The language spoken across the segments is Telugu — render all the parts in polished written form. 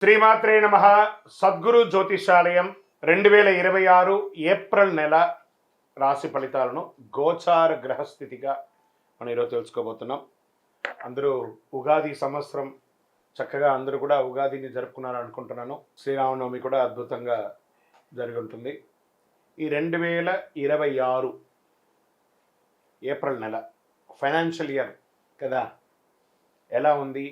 శ్రీమాత్రే నమ. సద్గురు జ్యోతిషాలయం 2026 ఏప్రిల్ నెల రాశి ఫలితాలను గోచార గ్రహస్థితిగా మనం ఈరోజు తెలుసుకోబోతున్నాం. అందరూ ఉగాది సంవత్సరం చక్కగా అందరూ కూడా ఉగాదిని జరుపుకున్నారు అనుకుంటున్నాను. శ్రీరామనవమి కూడా అద్భుతంగా జరిగి ఉంటుంది. ఈ 2026 ఏప్రిల్ నెల ఫైనాన్షియల్ ఇయర్ కదా, ఎలా ఉంది,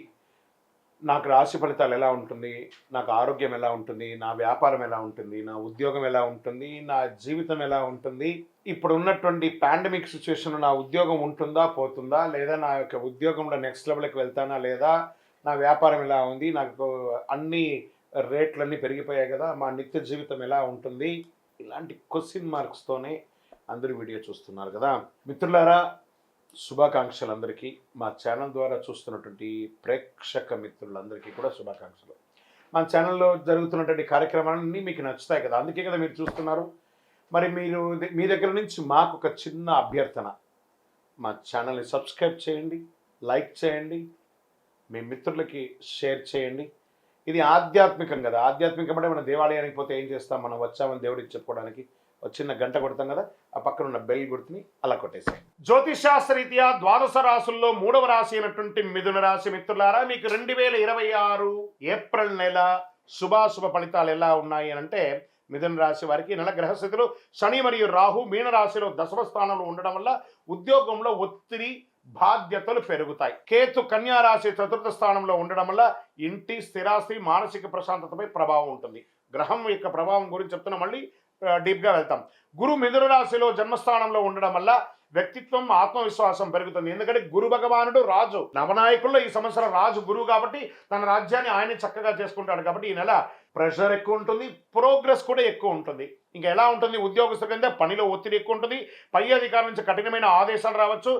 నాకు రాశి ఫలితాలు ఎలా ఉంటుంది, నాకు ఆరోగ్యం ఎలా ఉంటుంది, నా వ్యాపారం ఎలా ఉంటుంది, నా ఉద్యోగం ఎలా ఉంటుంది, నా జీవితం ఎలా ఉంటుంది, ఇప్పుడు ఉన్నటువంటి పాండమిక్ సిచ్యువేషన్ నా ఉద్యోగం ఉంటుందా పోతుందా, లేదా నా యొక్క ఉద్యోగంలో నెక్స్ట్ లెవెల్కి వెళ్తానా లేదా, నా వ్యాపారం ఎలా ఉంది, నాకు అన్ని రేట్లన్నీ పెరిగిపోయాయి కదా, మా నిత్య జీవితం ఎలా ఉంటుంది, ఇలాంటి క్వశ్చన్ మార్క్స్తోనే అందరూ వీడియో చూస్తున్నారు కదా. మిత్రులారా, శుభాకాంక్షలు అందరికీ. మా ఛానల్ ద్వారా చూస్తున్నటువంటి ప్రేక్షక మిత్రులందరికీ కూడా శుభాకాంక్షలు. మా ఛానల్లో జరుగుతున్నటువంటి కార్యక్రమాలన్నీ మీకు నచ్చుతాయి కదా, అందుకే కదా మీరు చూస్తున్నారు. మరి మీరు మీ దగ్గర నుంచి మాకు ఒక చిన్న అభ్యర్థన, మా ఛానల్ని సబ్స్క్రైబ్ చేయండి, లైక్ చేయండి, మీ మిత్రులకి షేర్ చేయండి. ఇది ఆధ్యాత్మికం కదా, ఆధ్యాత్మికం అంటే మనం దేవాలయానికి పోతే ఏం చేస్తాం, మనం వచ్చామని దేవుడికి చెప్పుకోవడానికి ఒక చిన్న గంట కొడతాం కదా, ఆ పక్కన ఉన్న బెల్ గుర్తుని అలా కొట్టేసాయి. జ్యోతిషాస్త్రరీత్యా ద్వాదశ రాశుల్లో 3వ రాశి అయినటువంటి మిథున రాశి మిత్రులారా, మీకు 2026 ఏప్రిల్ నెల శుభాశుభ ఫలితాలు ఎలా ఉన్నాయి అని అంటే, మిథున రాశి వారికి నెల గ్రహస్థితులు శని మరియు రాహు మీనరాశిలో దశమ స్థానంలో ఉండడం వల్ల ఉద్యోగంలో ఒత్తిడి బాధ్యతలు పెరుగుతాయి. కేతు కన్యా రాశి చతుర్థ స్థానంలో ఉండడం వల్ల ఇంటి స్థిరాస్తి మానసిక ప్రశాంతతపై ప్రభావం ఉంటుంది. గ్రహం యొక్క ప్రభావం గురించి చెప్తున్నా, మళ్ళీ డీప్గా వెళ్తాం. గురు మిథున రాశిలో జన్మస్థానంలో ఉండడం వల్ల వ్యక్తిత్వం ఆత్మవిశ్వాసం పెరుగుతుంది. ఎందుకంటే గురు భగవానుడు రాజు, నవనాయకుల్లో ఈ సంవత్సరం రాజు గురువు కాబట్టి తన రాజ్యాన్ని ఆయన చక్కగా చేసుకుంటాడు. కాబట్టి ఈ నెల ప్రెషర్ ఎక్కువ ఉంటుంది, ప్రోగ్రెస్ కూడా ఎక్కువ ఉంటుంది. ఇంకా ఎలా ఉంటుంది, ఉద్యోగస్తుల కింద పనిలో ఒత్తిడి ఎక్కువ ఉంటుంది, పై అధికారుల నుంచి కఠినమైన ఆదేశాలు రావచ్చు,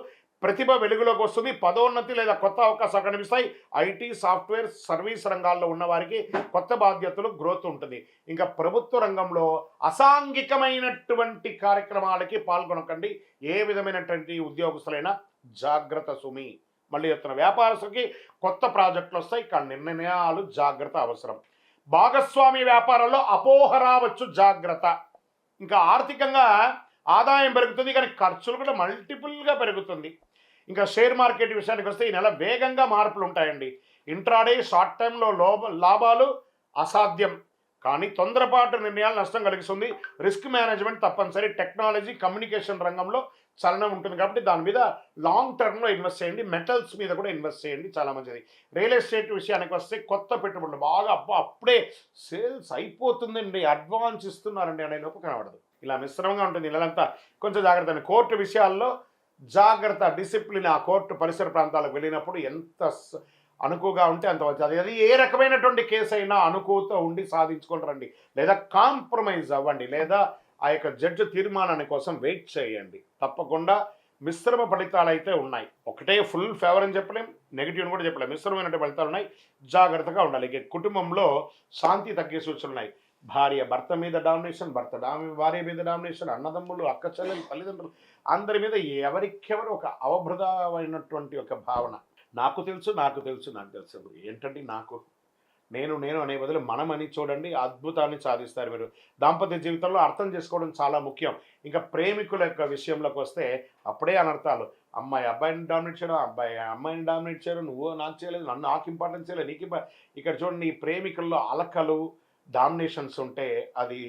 ప్రతిభ వెలుగులోకి వస్తుంది, పదోన్నతి లేదా కొత్త అవకాశాలు కనిపిస్తాయి. ఐటీ సాఫ్ట్వేర్ సర్వీస్ రంగాల్లో ఉన్నవారికి కొత్త బాధ్యతలు గ్రోత్ ఉంటుంది. ఇంకా ప్రభుత్వ రంగంలో అసాంఘికమైనటువంటి కార్యక్రమాలకి పాల్గొనకండి. ఏ విధమైనటువంటి ఉద్యోగస్తులైనా జాగ్రత్త సుమి. మళ్ళీ చెప్తున్న, వ్యాపారస్తులకి కొత్త ప్రాజెక్టులు వస్తాయి, కానీ నిర్ణయాలు జాగ్రత్త అవసరం. భాగస్వామి వ్యాపారంలో అపోహ రావచ్చు, జాగ్రత్త. ఇంకా ఆర్థికంగా ఆదాయం పెరుగుతుంది, కానీ ఖర్చులు కూడా మల్టిపుల్గా పెరుగుతుంది. ఇంకా షేర్ మార్కెట్ విషయానికి వస్తే ఈ నెల వేగంగా మార్పులు ఉంటాయండి. ఇంట్రాడే షార్ట్ టైంలో లాభాలు అసాధ్యం, కానీ తొందరపాటు నిర్ణయాలు నష్టం కలిగిస్తుంది. రిస్క్ మేనేజ్మెంట్ తప్పనిసరి. టెక్నాలజీ కమ్యూనికేషన్ రంగంలో చలనం ఉంటుంది కాబట్టి దాని మీద లాంగ్ టర్మ్లో ఇన్వెస్ట్ చేయండి. మెటల్స్ మీద కూడా ఇన్వెస్ట్ చేయండి, చాలా మంచిది. రియల్ ఎస్టేట్ విషయానికి వస్తే కొత్త పెట్టుబడులు బాగా అప్పుడే సేల్స్ అయిపోతుందండి, అడ్వాన్స్ ఇస్తున్నారండి అనే లోపు కనబడదు. ఇలా మిశ్రమంగా ఉంటుంది నెలంతా, కొంచెం జాగ్రత్త. కోర్టు విషయాల్లో జాగ్రత్త, డిసిప్లిన్. ఆ కోర్టు పరిసర ప్రాంతాలకు వెళ్ళినప్పుడు ఎంత అనుకువగా ఉంటే అంత వచ్చి, అది ఏ రకమైనటువంటి కేసు అయినా అనుకువతో ఉండి సాధించుకొని రండి, లేదా కాంప్రమైజ్ అవ్వండి, లేదా ఆ యొక్క జడ్జి తీర్మానాన్ని కోసం వెయిట్ చేయండి. తప్పకుండా మిశ్రమ ఫలితాలు అయితే ఉన్నాయి. ఒకటే ఫుల్ ఫేవర్ అని చెప్పలేం, నెగిటివ్ అని కూడా చెప్పలేం, మిశ్రమైనటువంటి ఫలితాలు ఉన్నాయి. జాగ్రత్తగా ఉండాలి. ఇక కుటుంబంలో శాంతి తగ్గే సూచనలు ఉన్నాయి. భార్య భర్త మీద డామినేషన్, భార్య మీద డామినేషన్, అన్నదమ్ములు, అక్క చెల్లెలు, తల్లిదండ్రులు అందరి మీద ఎవరికెవరు ఒక అవబృధమైనటువంటి ఒక భావన. నాకు తెలుసు ఏంటండి, నేను అనే బదులు మనం అని చూడండి, అద్భుతాన్ని సాధిస్తారు మీరు. దాంపత్య జీవితంలో అర్థం చేసుకోవడం చాలా ముఖ్యం. ఇంకా ప్రేమికుల యొక్క విషయంలోకి వస్తే అప్పుడే అనర్థాలు. అమ్మాయి అబ్బాయిని డామినేట్ చేయడం, అబ్బాయి అమ్మాయిని డామినేట్ చేయడం, నువ్వు నాకు చేయలేదు, నాకు ఇంపార్టెన్స్ చేయలేదు, నీకు ఇక్కడ చూడండి, ఈ ప్రేమికుల్లో అలకలు డామినేషన్స్ ఉంటే అది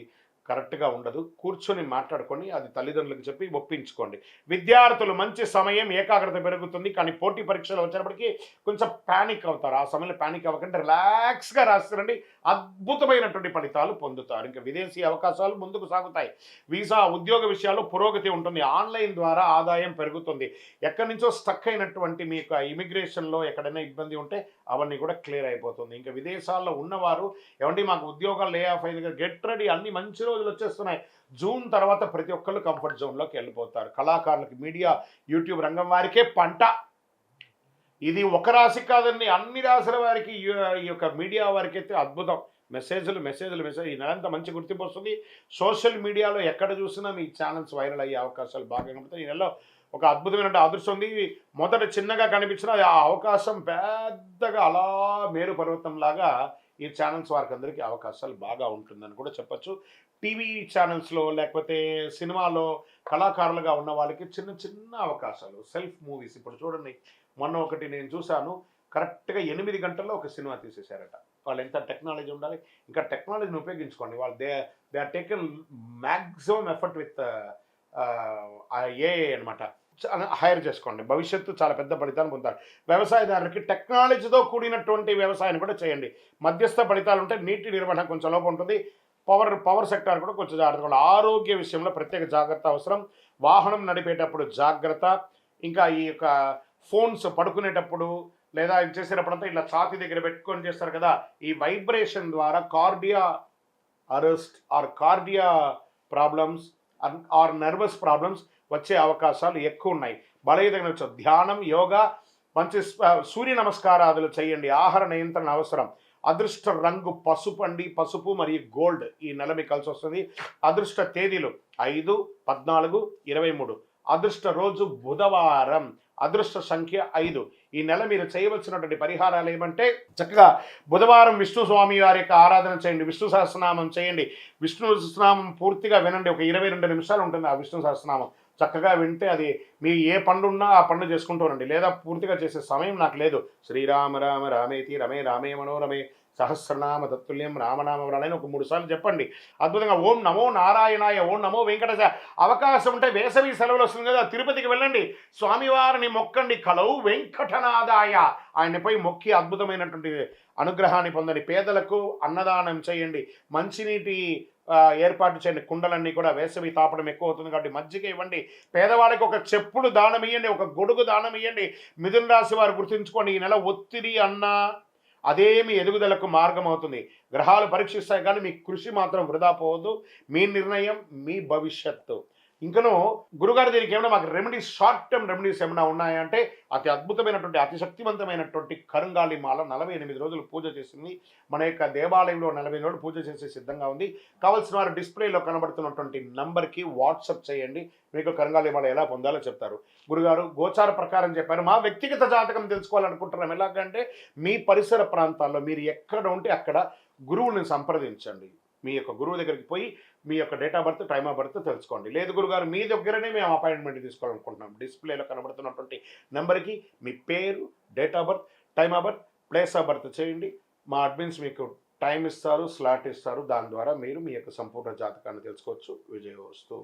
కరెక్ట్గా ఉండదు. కూర్చొని మాట్లాడుకొని అది తల్లిదండ్రులకు చెప్పి ఒప్పించుకోండి. విద్యార్థులు మంచి సమయం, ఏకాగ్రత పెరుగుతుంది, కానీ పోటీ పరీక్షలు వచ్చినప్పటికీ కొంచెం ప్యానిక్ అవుతారు. ఆ సమయంలో ప్యానిక్ అవ్వకంటే రిలాక్స్గా రాస్తారండి, అద్భుతమైనటువంటి ఫలితాలు పొందుతారు. ఇంకా విదేశీ అవకాశాలు ముందుకు సాగుతాయి. వీసా ఉద్యోగ విషయాల్లో పురోగతి ఉంటుంది. ఆన్లైన్ ద్వారా ఆదాయం పెరుగుతుంది. ఎక్కడి నుంచో స్టక్ అయినటువంటి మీకు ఇమిగ్రేషన్లో ఎక్కడైనా ఇబ్బంది ఉంటే అవన్నీ కూడా క్లియర్ అయిపోతుంది. ఇంకా విదేశాల్లో ఉన్నవారు, ఏమండి మాకు ఉద్యోగాలు లే ఆఫ్ అయింది, గెట్ రెడీ, అన్ని మంచి రోజులు వచ్చేస్తున్నాయి. జూన్ తర్వాత ప్రతి ఒక్కళ్ళు కంఫర్ట్ జోన్లోకి వెళ్ళిపోతారు. కళాకారులకి, మీడియా, యూట్యూబ్ రంగం వారికే పంట. ఇది ఒక రాశి కాదండి, అన్ని రాశుల వారికి, ఈ యొక్క మీడియా వారికి అయితే అద్భుతం. మెసేజ్ ఈ నెలంతా మంచి గుర్తింపు వస్తుంది. సోషల్ మీడియాలో ఎక్కడ చూసినా మీ ఛానల్స్ వైరల్ అయ్యే అవకాశాలు బాగా కనబడతాయి. ఈ నెలలో ఒక అద్భుతమైన అదృష్టం ఉంది. మొదట చిన్నగా కనిపించిన ఆ అవకాశం పెద్దగా అలా మేరు పర్వతంలాగా ఈ ఛానల్స్ వారికి అందరికీ అవకాశాలు బాగా ఉంటుందని కూడా చెప్పొచ్చు. టీవీ ఛానల్స్లో లేకపోతే సినిమాలో కళాకారులుగా ఉన్న వాళ్ళకి చిన్న చిన్న అవకాశాలు, సెల్ఫ్ మూవీస్. ఇప్పుడు చూడండి, మొన్న ఒకటి నేను చూశాను. కరెక్ట్గా 8 గంటల్లో ఒక సినిమా తీసేశారట. వాళ్ళు ఎంత టెక్నాలజీ ఉండాలి. ఇంకా టెక్నాలజీని ఉపయోగించుకోండి. వాళ్ళు they are taken maximum effort with AI అనమాట. హైర్ చేసుకోండి. భవిష్యత్తు చాలా పెద్ద ఫలితాన్ని పొందుతారు. వ్యవసాయదారులకి టెక్నాలజీతో కూడినటువంటి వ్యవసాయాన్ని కూడా చేయండి. మధ్యస్థ ఫలితాలు ఉంటే నీటి నిర్వహణ కొంచెం లోపం ఉంటుంది. పవర్ సెక్టార్ కూడా కొంచెం జాగ్రత్త. ఆరోగ్య విషయంలో ప్రత్యేక జాగ్రత్త అవసరం. వాహనం నడిపేటప్పుడు జాగ్రత్త. ఇంకా ఈ యొక్క ఫోన్స్ పడుకునేటప్పుడు లేదా చేసేటప్పుడంతా ఇలా ఛాతీ దగ్గర పెట్టుకొని చేస్తారు కదా, ఈ వైబ్రేషన్ ద్వారా cardiac arrest or cardiac problems or nervous problems వచ్చే అవకాశాలు ఎక్కువ ఉన్నాయి. బలహీనతగా ధ్యానం, యోగా, మంచి సూర్య నమస్కారాదులు చేయండి. ఆహార నియంత్రణ అవసరం. అదృష్ట రంగు పసుపు అండి. పసుపు మరియు గోల్డ్ ఈ నెల మీకు కలిసి వస్తుంది. అదృష్ట తేదీలు 5, 14, 23. అదృష్ట రోజు బుధవారం. అదృష్ట సంఖ్య 5. ఈ నెల మీరు చేయవలసినటువంటి పరిహారాలు ఏమంటే, చక్కగా బుధవారం విష్ణు స్వామి వారి యొక్క ఆరాధన చేయండి. విష్ణు సహస్రనామం చేయండి. విష్ణు సహస్రనామం పూర్తిగా వినండి. ఒక 22 నిమిషాలు ఉంటుంది ఆ విష్ణు సహస్రనామం. చక్కగా వింటే అది మీ ఏ పండు ఉన్నా ఆ పండు చేసుకుంటూ ఉండండి. లేదా పూర్తిగా చేసే సమయం నాకు లేదు. శ్రీరామ రామ రామేతి రమే రామే మనోరమే సహస్రనామ తత్తుల్యం రామనామ వ్రాలని ఒక 3 సార్లు చెప్పండి. అద్భుతంగా ఓం నమో నారాయణాయ, ఓం నమో వెంకటేశ. అవకాశం ఉంటే వేసవి సెలవులు వస్తుంది కదా, తిరుపతికి వెళ్ళండి. స్వామివారిని మొక్కండి. కలవు వెంకటనాదాయ. ఆయనపై మొక్కి అద్భుతమైనటువంటి అనుగ్రహాన్ని పొందండి. పేదలకు అన్నదానం చేయండి. మంచినీటి ఏర్పాటు చేయండి. కుండలన్నీ కూడా వేసవి తాపడం ఎక్కువ అవుతుంది కాబట్టి మజ్జిగ ఇవ్వండి. పేదవాళ్ళకి ఒక చెప్పులు దానం ఇవ్వండి. ఒక గొడుగు దానం ఇవ్వండి. మిథున రాశి వారు గుర్తుంచుకోండి, ఈ నెల ఒత్తిడి అన్నా అదే మీ ఎదుగుదలకు మార్గం అవుతుంది. గ్రహాలు పరీక్షిస్తాయి కానీ మీ కృషి మాత్రం వృధా పోవద్దు. మీ నిర్ణయం మీ భవిష్యత్తు. ఇంకనూ గురుగారు దీనికి ఏమైనా మాకు రెమెడీస్, షార్ట్ టర్మ్ రెమెడీస్ ఏమైనా ఉన్నాయంటే, అతి అద్భుతమైనటువంటి అతి శక్తివంతమైనటువంటి కరుంగాలి మాల 48 రోజులు పూజ చేసింది. మన యొక్క దేవాలయంలో 48 రోజులు పూజ చేసే సిద్ధంగా ఉంది. కావాల్సిన వారు డిస్ప్లేలో కనబడుతున్నటువంటి నంబర్కి వాట్సాప్ చేయండి. మీకు కరుంగాలి మాల ఎలా పొందాలో చెప్తారు. గురుగారు గోచార ప్రకారం చెప్పారు. మా వ్యక్తిగత జాతకం తెలుసుకోవాలనుకుంటున్నాం. ఎలాగంటే మీ పరిసర ప్రాంతాల్లో మీరు ఎక్కడ ఉంటే అక్కడ గురువుని సంప్రదించండి. మీ యొక్క గురువు దగ్గరికి పోయి మీ యొక్క date of birth, time of birth తెలుసుకోండి. లేదు గురుగారు మీ దగ్గరనే మేము అపాయింట్మెంట్ తీసుకోవాలనుకుంటున్నాం, డిస్ప్లేలో కనబడుతున్నటువంటి నెంబర్కి మీ పేరు, date of birth, time of birth, place of birth చేయండి. మా అడ్మిన్స్ మీకు టైం ఇస్తారు, స్లాట్ ఇస్తారు. దాని ద్వారా మీరు మీ యొక్క సంపూర్ణ జాతకాన్ని తెలుసుకోవచ్చు. విజయోస్తు.